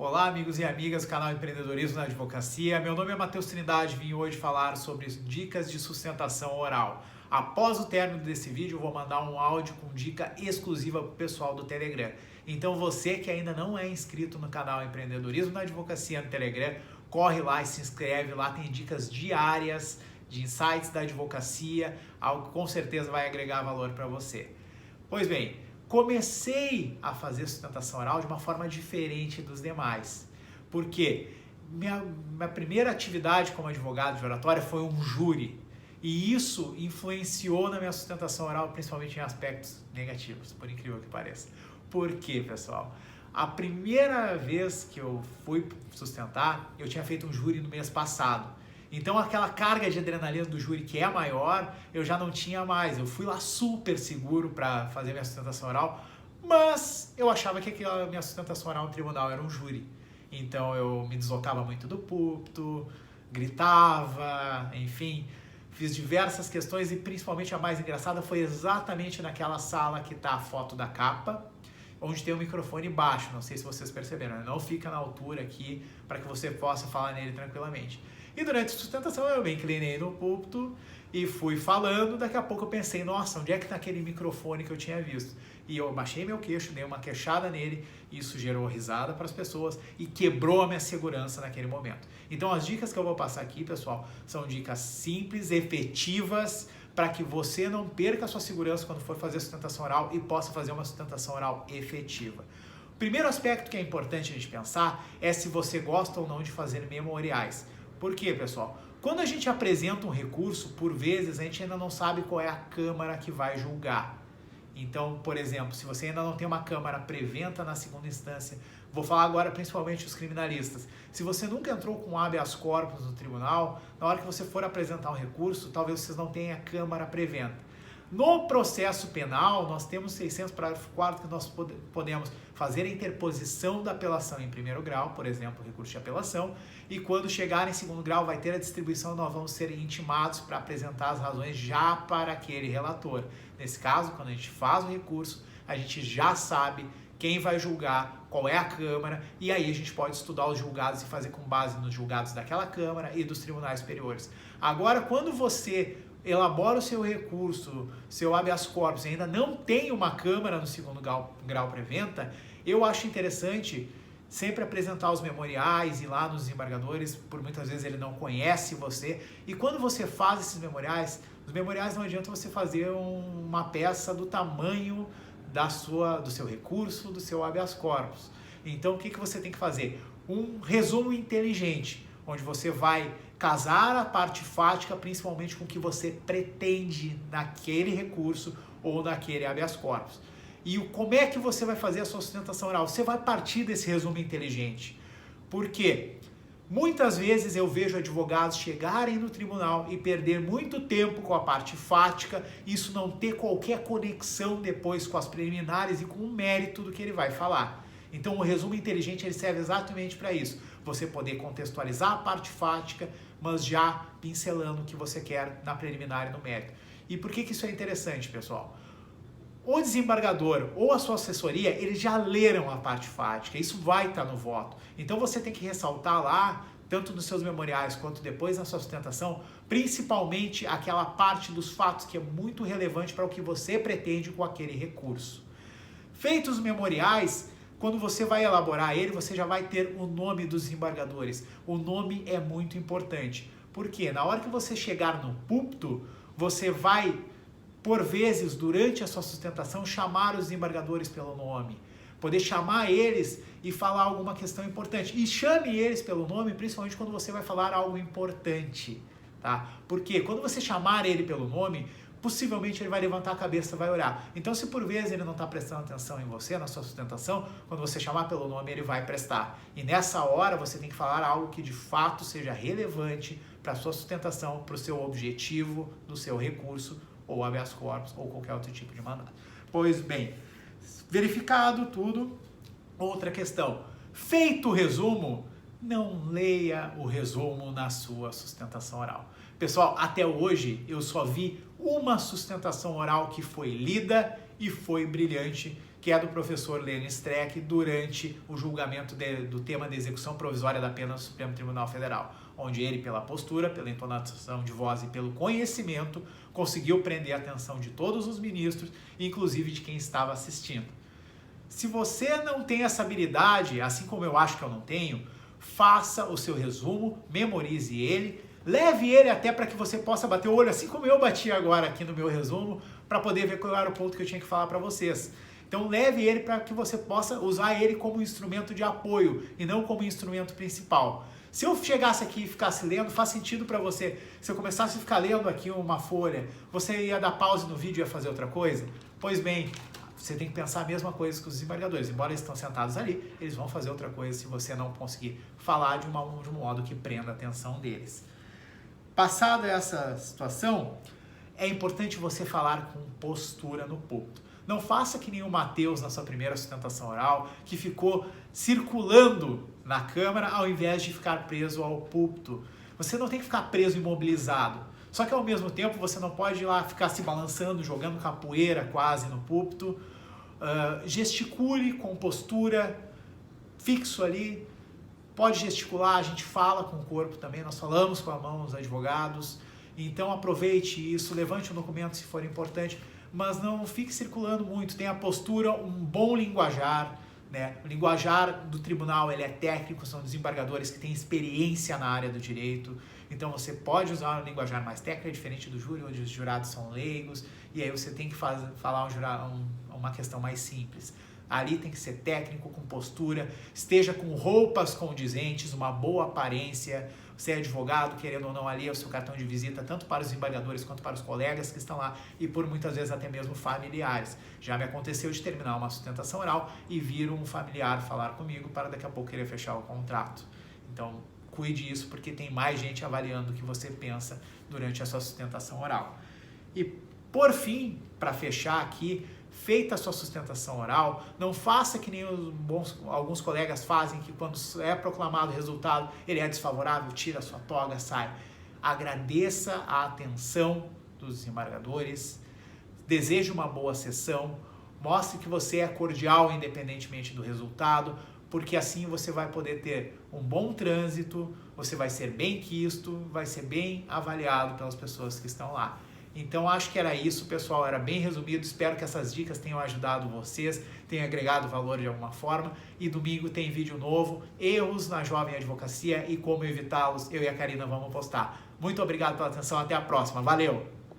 Olá, amigos e amigas do canal Empreendedorismo na Advocacia. Meu nome é Matheus Trindade, vim hoje falar sobre dicas de sustentação oral. Após o término desse vídeo, eu vou mandar um áudio com dica exclusiva para o pessoal do Telegram. Então você que ainda não é inscrito no canal Empreendedorismo na Advocacia no Telegram, corre lá e se inscreve, lá tem dicas diárias de insights da advocacia, algo que com certeza vai agregar valor para você. Pois bem, comecei a fazer sustentação oral de uma forma diferente dos demais. Porque minha primeira atividade como advogado de oratória foi um júri. E isso influenciou na minha sustentação oral, principalmente em aspectos negativos, por incrível que pareça. Por quê, pessoal? A primeira vez que eu fui sustentar, eu tinha feito um júri no mês passado. Então aquela carga de adrenalina do júri que é maior, eu já não tinha mais. Eu fui lá super seguro para fazer minha sustentação oral, mas eu achava que a minha sustentação oral no tribunal era um júri. Então eu me deslocava muito do púlpito, gritava, enfim, fiz diversas questões e principalmente a mais engraçada foi exatamente naquela sala que está a foto da capa, onde tem um microfone baixo, não sei se vocês perceberam, ele não fica na altura aqui para que você possa falar nele tranquilamente. E durante a sustentação eu me inclinei no púlpito e fui falando, daqui a pouco eu pensei, nossa, onde é que está aquele microfone que eu tinha visto? E eu baixei meu queixo, dei uma queixada nele, isso gerou risada para as pessoas e quebrou a minha segurança naquele momento. Então as dicas que eu vou passar aqui, pessoal, são dicas simples, efetivas, para que você não perca a sua segurança quando for fazer sustentação oral e possa fazer uma sustentação oral efetiva. O primeiro aspecto que é importante a gente pensar é se você gosta ou não de fazer memoriais. Por quê, pessoal? Quando a gente apresenta um recurso, por vezes a gente ainda não sabe qual é a câmara que vai julgar. Então, por exemplo, se você ainda não tem uma câmara preventa na segunda instância, vou falar agora principalmente os criminalistas. Se você nunca entrou com habeas corpus no tribunal, na hora que você for apresentar um recurso, talvez vocês não tenham a câmara preventa. No processo penal, nós temos 600 parágrafo 4º que nós podemos fazer a interposição da apelação em primeiro grau, por exemplo, recurso de apelação, e quando chegar em segundo grau vai ter a distribuição, nós vamos ser intimados para apresentar as razões já para aquele relator. Nesse caso, quando a gente faz o recurso, a gente já sabe quem vai julgar, qual é a Câmara, e aí a gente pode estudar os julgados e fazer com base nos julgados daquela Câmara e dos tribunais superiores. Agora, quando você elabora o seu recurso, seu habeas corpus, e ainda não tem uma Câmara no segundo grau preventa, eu acho interessante sempre apresentar os memoriais, ir lá nos desembargadores, por muitas vezes ele não conhece você, e quando você faz esses memoriais, os memoriais não adianta você fazer uma peça do tamanho do seu recurso, do seu habeas corpus. Então o que você tem que fazer? Um resumo inteligente, onde você vai casar a parte fática principalmente com o que você pretende naquele recurso ou naquele habeas corpus. E como é que você vai fazer a sua sustentação oral? Você vai partir desse resumo inteligente. Por quê? Muitas vezes eu vejo advogados chegarem no tribunal e perder muito tempo com a parte fática, isso não ter qualquer conexão depois com as preliminares e com o mérito do que ele vai falar. Então o resumo inteligente ele serve exatamente para isso. Você poder contextualizar a parte fática, mas já pincelando o que você quer na preliminar e no mérito. E por que isso é interessante, pessoal? O desembargador ou a sua assessoria, eles já leram a parte fática, isso vai estar no voto. Então você tem que ressaltar lá, tanto nos seus memoriais quanto depois na sua sustentação, principalmente aquela parte dos fatos que é muito relevante para o que você pretende com aquele recurso. Feitos os memoriais, quando você vai elaborar ele, você já vai ter o nome dos desembargadores. O nome é muito importante. Por quê? Na hora que você chegar no púlpito, você vai, por vezes, durante a sua sustentação, chamar os desembargadores pelo nome. Poder chamar eles e falar alguma questão importante. E chame eles pelo nome, principalmente quando você vai falar algo importante. Tá? Porque quando você chamar ele pelo nome, possivelmente ele vai levantar a cabeça e vai olhar. Então, se por vezes ele não está prestando atenção em você, na sua sustentação, quando você chamar pelo nome, ele vai prestar. E nessa hora, você tem que falar algo que de fato seja relevante para a sua sustentação, para o seu objetivo, do seu recurso, ou habeas corpus, ou qualquer outro tipo de mandado. Pois bem, verificado tudo, outra questão. Feito o resumo, não leia o resumo na sua sustentação oral. Pessoal, até hoje eu só vi uma sustentação oral que foi lida e foi brilhante que é do professor Lênin Streck durante o julgamento do tema de execução provisória da pena no Supremo Tribunal Federal, onde ele, pela postura, pela entonação de voz e pelo conhecimento, conseguiu prender a atenção de todos os ministros, inclusive de quem estava assistindo. Se você não tem essa habilidade, assim como eu acho que eu não tenho, faça o seu resumo, memorize ele, leve ele até para que você possa bater o olho, assim como eu bati agora aqui no meu resumo, para poder ver qual era o ponto que eu tinha que falar para vocês. Então leve ele para que você possa usar ele como instrumento de apoio e não como instrumento principal. Se eu chegasse aqui e ficasse lendo, faz sentido para você. Se eu começasse a ficar lendo aqui uma folha, você ia dar pause no vídeo e ia fazer outra coisa? Pois bem, você tem que pensar a mesma coisa que os desembargadores. Embora eles estão sentados ali, eles vão fazer outra coisa se você não conseguir falar de um modo que prenda a atenção deles. Passada essa situação, é importante você falar com postura no púlpito. Não faça que nem o Mateus na sua primeira sustentação oral, que ficou circulando na Câmara ao invés de ficar preso ao púlpito. Você não tem que ficar preso imobilizado. Só que ao mesmo tempo você não pode ir lá ficar se balançando, jogando capoeira quase no púlpito. Gesticule com postura, fixo ali. Pode gesticular, a gente fala com o corpo também, nós falamos com a mão os advogados. Então aproveite isso, levante um documento se for importante, mas não fique circulando muito, tenha a postura, um bom linguajar, né? O linguajar do tribunal ele é técnico, são desembargadores que têm experiência na área do direito, então você pode usar um linguajar mais técnico, diferente do júri, onde os jurados são leigos, e aí você tem que falar uma questão mais simples. Ali tem que ser técnico, com postura, esteja com roupas condizentes, uma boa aparência. Você é advogado, querendo ou não, ali é o seu cartão de visita, tanto para os desembargadores quanto para os colegas que estão lá e por muitas vezes até mesmo familiares. Já me aconteceu de terminar uma sustentação oral e vir um familiar falar comigo para daqui a pouco querer fechar o contrato. Então, cuide disso porque tem mais gente avaliando o que você pensa durante a sua sustentação oral. E, por fim, para fechar aqui, feita a sua sustentação oral, não faça que nem alguns colegas fazem, que quando é proclamado o resultado, ele é desfavorável, tira a sua toga, sai. Agradeça a atenção dos desembargadores, deseje uma boa sessão, mostre que você é cordial independentemente do resultado, porque assim você vai poder ter um bom trânsito, você vai ser bem quisto, vai ser bem avaliado pelas pessoas que estão lá. Então acho que era isso, pessoal, era bem resumido, espero que essas dicas tenham ajudado vocês, tenham agregado valor de alguma forma, e domingo tem vídeo novo, erros na jovem advocacia e como evitá-los, eu e a Karina vamos postar. Muito obrigado pela atenção, até a próxima, valeu!